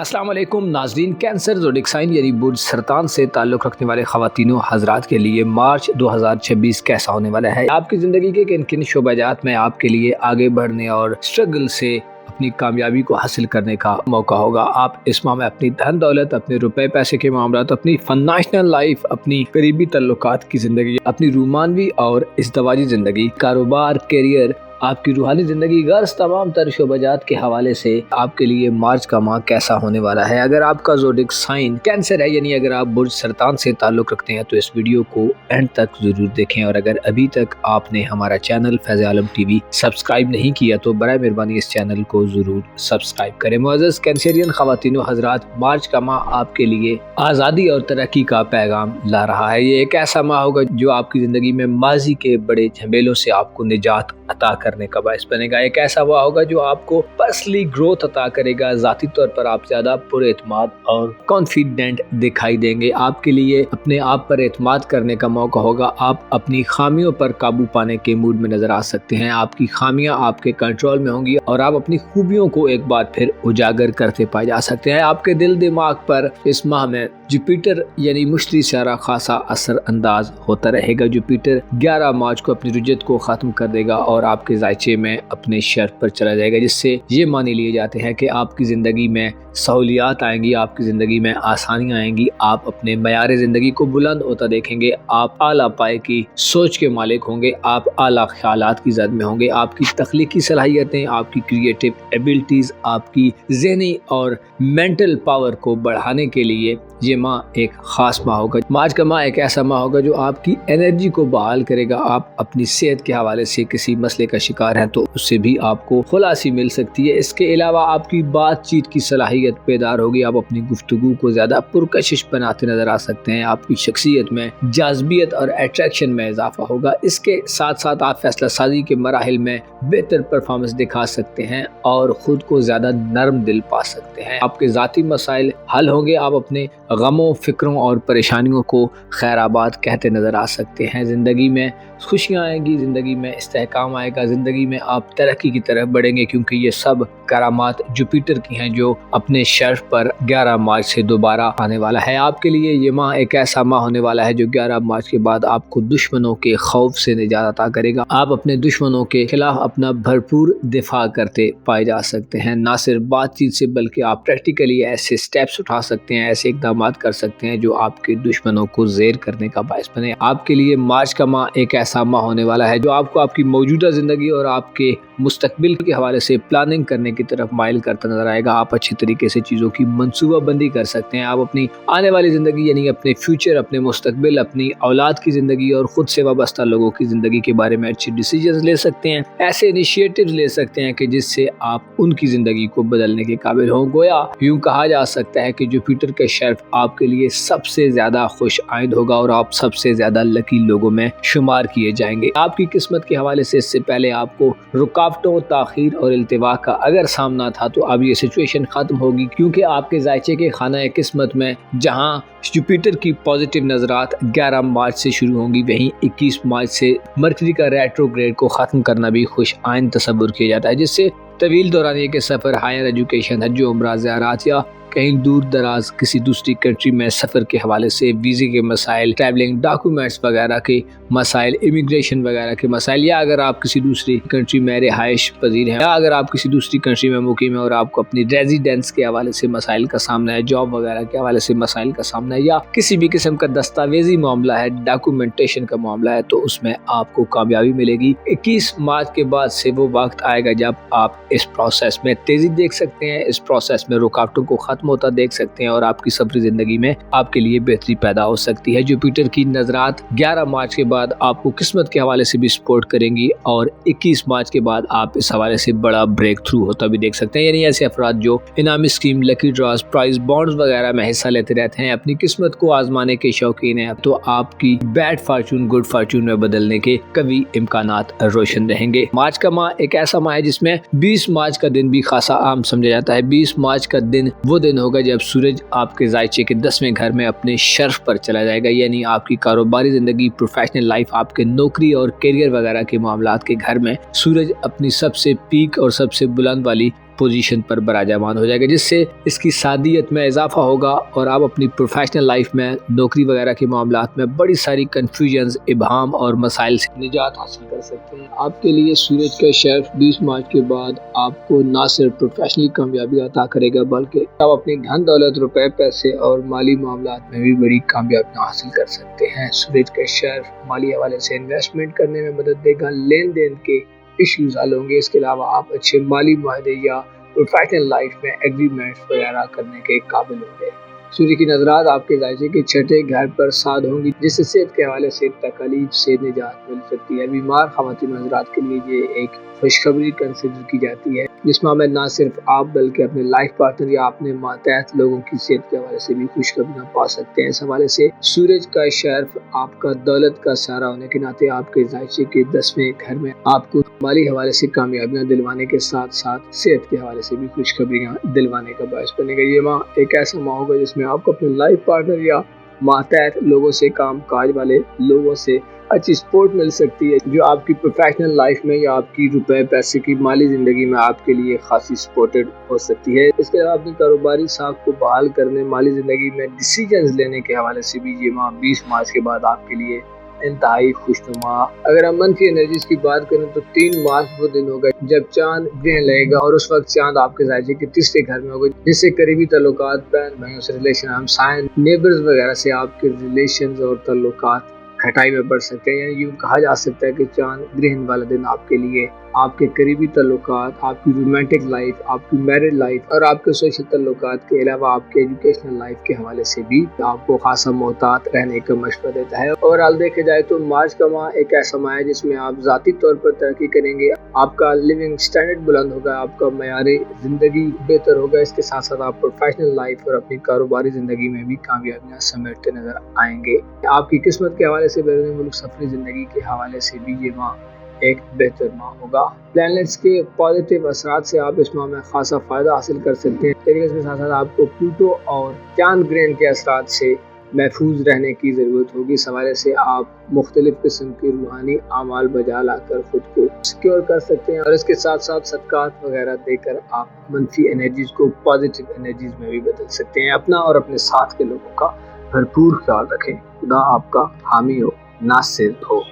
अस्सलाम वालेकुम नाज़रीन। कैंसर ज़ोडिक साइन यानी बुर्ज सरतान से ताल्लुक़ रखने वाले ख़वातीनों हज़रात के लिए मार्च 2026 कैसा होने वाला है। आपकी ज़िंदगी के किन किन शोबाजात में आपके लिए आगे बढ़ने और स्ट्रगल से अपनी कामयाबी को हासिल करने का मौका होगा। आप इस माह में अपनी धन दौलत, अपने रुपए पैसे के मामला, अपनी फाइनेंशियल लाइफ, अपनी करीबी तल्लुकात की ज़िंदगी, अपनी रूमानवी और इज़्दवाजी ज़िंदगी, कारोबार, करियर, आपकी रूहानी ज़िंदगी, गर्ज तमाम तर शोबाजात के हवाले से आपके लिए मार्च का माह कैसा होने वाला है। अगर आपका ज़ोडिक साइन कैंसर है यानी अगर आप बुर्ज सरतान से ताल्लुक़ रखते हैं तो इस वीडियो को एंड तक ज़रूर देखें। और अगर अभी तक आपने हमारा चैनल फैज़ आलम टीवी सब्सक्राइब नहीं किया तो बराए मेहरबानी इस चैनल को ज़रूर सब्सक्राइब करें। मुअज़्ज़ज़ कैंसरियन ख़वातीनो हज़रात, मार्च का माह आपके लिए आज़ादी और तरक्की का पैगाम ला रहा है। ये एक ऐसा माह होगा जो आपकी ज़िंदगी में माजी के बड़े झमेलों से आपको निजात अता करने का बायस बनेगा। एक ऐसा हुआ होगा जो आपको पर्सनली ग्रोथ अता करेगा। ज़ाती तौर पर आप ज़्यादा पुरएतमाद और कॉन्फिडेंट दिखाई देंगे। आपके लिए अपने आप पर एतमाद करने का मौका होगा। आप अपनी खामियों पर काबू पाने के मूड में नजर आ सकते हैं। आपकी खामियां आपके कंट्रोल में होंगी और आप अपनी खूबियों को एक बार फिर उजागर करते पाए जा सकते हैं। आपके दिल दिमाग पर इस माह में जुपिटर यानी मुश्तरी सारा खासा असर अंदाज होता रहेगा। जुपिटर 11 मार्च को अपनी रुजत को ख़त्म कर देगा और आपके जायचे में अपने शर्फ पर चला जाएगा, जिससे ये माने लिए जाते हैं कि आपकी ज़िंदगी में सहूलियात आएंगी, आपकी ज़िंदगी में आसानियाँ आएंगी। आप अपने मयार ज़िंदगी को बुलंद होता देखेंगे। आप आला पाए की सोच के मालिक होंगे। आप आला ख्यालात की जद में होंगे। आपकी तख्लीकी सलाहियतें, आपकी क्रिएटिव एबिलिटीज़, आपकी ज़हनी और मेंटल पावर को बढ़ाने के लिए ये माह एक ख़ास माह होगा। मार्च का माह एक ऐसा माह होगा जो आपकी एनर्जी को बहाल करेगा। आप अपनी सेहत के हवाले से किसी मसले का शिकार हैं तो उससे भी आपको खुलासी मिल सकती है। इसके अलावा आपकी बातचीत की सलाहियत बेदार होगी। आप अपनी गुफ्तगू को ज़्यादा पुरकशिश बनाते नज़र आ सकते हैं। आपकी शख्सियत में जाज़बियत और अट्रैक्शन में इजाफा होगा। इसके साथ साथ आप फैसला साजी के मराहिल में बेहतर परफॉर्मेंस दिखा सकते हैं और ख़ुद को ज़्यादा नरम दिल पा सकते हैं। आपके ज़ाती मसाइल हल होंगे। आप अपने गमों, फिक्रों और परेशानियों को खैराबाद कहते नज़र आ सकते हैं। ज़िंदगी में खुशियाँ आएंगी, ज़िंदगी में इस्तेहकाम आएगा, ज़िंदगी में आप तरक्की की तरफ बढ़ेंगे, क्योंकि ये सब करामात जुपिटर की हैं जो अपने शर्फ पर 11 मार्च से दोबारा आने वाला है। आपके लिए ये माह एक ऐसा माह होने वाला है जो 11 मार्च के बाद आपको दुश्मनों के खौफ से निजात अता करेगा। आप अपने दुश्मनों के खिलाफ अपना भरपूर दिफा करते पाए जा सकते हैं। ना सिर्फ बातचीत से बल्कि आप प्रैक्टिकली ऐसे स्टेप्स उठा सकते हैं, ऐसे इकदाम कर सकते हैं जो आपके दुश्मनों को ज़ेर करने का बायस बने। आपके लिए मार्च का माह एक ऐसा माह होने वाला है जो आपको आपकी मौजूदा ज़िंदगी और आपके मुस्तकबिल के हवाले से प्लानिंग करने की तरफ माइल करता नजर आएगा। आप अच्छी तरीके से चीज़ों की मनसूबाबंदी कर सकते हैं। आप अपनी आने वाली ज़िंदगी यानी अपने फ्यूचर, अपने मुस्तकबिल, अपनी औलाद की ज़िंदगी और ख़ुद से वाबस्ता लोगों की ज़िंदगी के बारे में अच्छे डिसीजन ले सकते हैं। ऐसे इनिशिएटिव्स ले सकते हैं कि जिससे आप उनकी ज़िंदगी को बदलने के काबिल हों। गोया यूँ कहा जा सकता है कि जुपिटर का शर्फ आपके लिए सबसे ज़्यादा खुश आइंद होगा और आप सबसे ज़्यादा लकी लोगों में शुमार किए जाएंगे। आपकी किस्मत के हवाले से इससे पहले आपको रुकावटों, ताखीर और इल्तिवा का अगर सामना था तो अब ये सिचुएशन ख़त्म होगी, क्योंकि आपके जायचे के खाना किस्मत में जहाँ जुपिटर की पॉजिटिव नज़रात 11 मार्च से शुरू होंगी, वहीं 21 मार्च से मरकरी का रेट्रोग्रेड को ख़त्म करना भी खुश आइंद तसव्वुर किया जाता है, जिससे तवील दौरानिए के सफ़र, हायर एजुकेशन, हज उम्रा, ज़ियारत या कहीं दूर दराज किसी दूसरी कंट्री में सफ़र के हवाले से वीज़े के मसाइल, ट्रैवलिंग डॉक्यूमेंट्स वगैरह के मसाइल, इमिग्रेशन वगैरह के मसाइल, या अगर आप किसी दूसरी कंट्री में रिहाइश पजीर हैं, या अगर आप किसी दूसरी कंट्री में मुकीम है और आपको अपनी रेजिडेंस के हवाले से मसाइल का सामना है, जॉब वगैरह के हवाले से मसाइल का सामना है, या किसी भी किस्म का दस्तावेजी मामला है, डॉक्यूमेंटेशन का मामला है, तो उसमें आपको कामयाबी मिलेगी। 21 मार्च के बाद से वो वक्त आएगा जब आप इस प्रोसेस में तेज़ी देख सकते हैं, इस प्रोसेस में रुकावटों को ख़त्म होता देख सकते हैं और आपकी सफरी जिंदगी में आपके लिए बेहतरी पैदा हो सकती है। जुपिटर की नजरात 11 मार्च के बाद आपको किस्मत के हवाले से भी सपोर्ट करेंगी और 21 मार्च के बाद आप इस हवाले से बड़ा ब्रेक थ्रू होता भी देख सकते हैं। यानी ऐसे अफराद जो इनामी scheme, lucky draws, prize bonds वगैरह में हिस्सा लेते रहते हैं, अपनी किस्मत को आजमाने के शौकीन हैं, तो आपकी बैड फॉर्चून गुड फॉर्चून में बदलने के कभी इम्कानात रोशन रहेंगे। मार्च का माह एक ऐसा माह है जिसमें 20 मार्च का दिन भी खासा अहम समझा जाता है। 20 मार्च का दिन वो दिन होगा जब सूरज आपके जायचे के 10वें घर में अपने शर्फ पर चला जाएगा। यानी आपकी कारोबारी जिंदगी, प्रोफेशनल लाइफ, आपके नौकरी और करियर वगैरह के मामलात के घर में सूरज अपनी सबसे पीक और सबसे बुलंद वाली पोजीशन पर बराजमान हो जाएगा, जिससे इसकी सादियत में इजाफा होगा और आप अपनी प्रोफेशनल लाइफ में नौकरी वगैरह के मामलात में बड़ी सारी कन्फ्यूजन्स, इबहम और मसाइल से निजात हासिल कर सकते हैं। आपके लिए सूरज का शर्फ 20 मार्च के बाद आपको ना सिर्फ प्रोफेशनली कामयाबी अता करेगा, बल्कि आप अपनी धन दौलत, रुपए, पैसे और माली मामलात में भी बड़ी कामयाबी हासिल कर सकते हैं। सूरज का शर्फ माली हवाले से इन्वेस्टमेंट करने में मदद देगा, लेन देन के इश्यूज हल होंगे। इसके अलावा आप अच्छे माली माहदे या प्रोफेशनल लाइफ में एग्रीमेंट्स वगैरह करने के काबिल होंगे। सूर्य की नजरात आपके जायजे के छठे घर पर साद होंगी, जिससे सेहत के हवाले से तकलीफ से निजात मिल सकती है। बीमार खवातीन हज़रात के लिए ये एक खुशखबरी कंसिडर की जाती है, जिसमें ना सिर्फ आप बल्कि अपने लाइफ पार्टनर या अपने मातहत लोगों की सेहत के हवाले से भी खुशखबरियाँ पा सकते हैं। इस हवाले से सूरज का शर्फ आपका दौलत का सहारा होने के नाते आपके जायजे के 10वें घर में आपको माली हवाले से कामयाबियाँ दिलवाने के साथ साथ सेहत के हवाले से भी खुशखबरियाँ दिलवाने का बायस बनेगा। ये माह एक ऐसा माह होगा जिसमें आपको अपने लाइफ पार्टनर या मातहत लोगों से, काम काज वाले लोगों से अच्छी सपोर्ट मिल सकती है, जो आपकी प्रोफेशनल लाइफ में या आपकी रुपए पैसे की माली जिंदगी में आपके लिए खासी सपोर्टेड हो सकती है। इसके अलावा अपनी कारोबारी साख को बहाल करने, माली जिंदगी में डिसीजंस लेने के हवाले से भी ये माह 20 मार्च के बाद आपके लिए इंतहाई खुशनुमा। अगर हम मनफी एनर्जीज की बात करें तो 3 मार्च वो दिन होगा जब चांद ग्रहण लगेगा और उस वक्त चांद आपके जायजे के तीसरे घर में होगा, जिससे करीबी ताल्लुकात, बहन भाइयों से रिलेशन, हमसायन, नेबर्स वगैरह से आपके रिलेशन और ताल्लुकात खटाई में बढ़ सकते हैं। यानी यूँ कहा जा सकता है कि चांद ग्रहण वाला दिन आपके लिए आपके करीबी ताल्लुकात, आपकी रोमांटिक लाइफ, आपकी मैरिड लाइफ और आपके सोशल ताल्लुकात के अलावा आपके एजुकेशनल लाइफ के हवाले से भी आपको खासा मोहतात रहने का मशवरा देता है। ओवरऑल देखे जाए तो मार्च का माह एक ऐसा माह है जिसमें आप ज़ाती तौर पर तरक्की करेंगे, आपका लिविंग स्टैंडर्ड बुलंद होगा, आपका मयार ज़िंदगी बेहतर होगा। इसके साथ साथ आप प्रोफेशनल लाइफ और अपनी कारोबारी ज़िंदगी में भी कामयाबियाँ समेटते नजर आएंगे। आपकी किस्मत के हवाले से, बैरून मुल्क सफरी ज़िंदगी के हवाले से भी ये माह एक बेहतर माह होगा। प्लैनेट्स के पॉजिटिव असरात से आप इस माह में खासा फ़ायदा हासिल कर सकते हैं, लेकिन इसके साथ साथ आपको प्लूटो और चांद ग्रहण के असरात से महफूज रहने की ज़रूरत होगी। इस हवाले से आप मुख्तलिफ किस्म की रूहानी आमाल बजा लाकर खुद को सिक्योर कर सकते हैं और इसके साथ साथ सदकात वगैरह देकर आप मनफी एनर्जीज को पॉजिटिव एनर्जीज में भी बदल सकते हैं। अपना और अपने साथ के लोगों का भरपूर ख्याल रखें। खुदा आपका हामी हो, नासिर हो।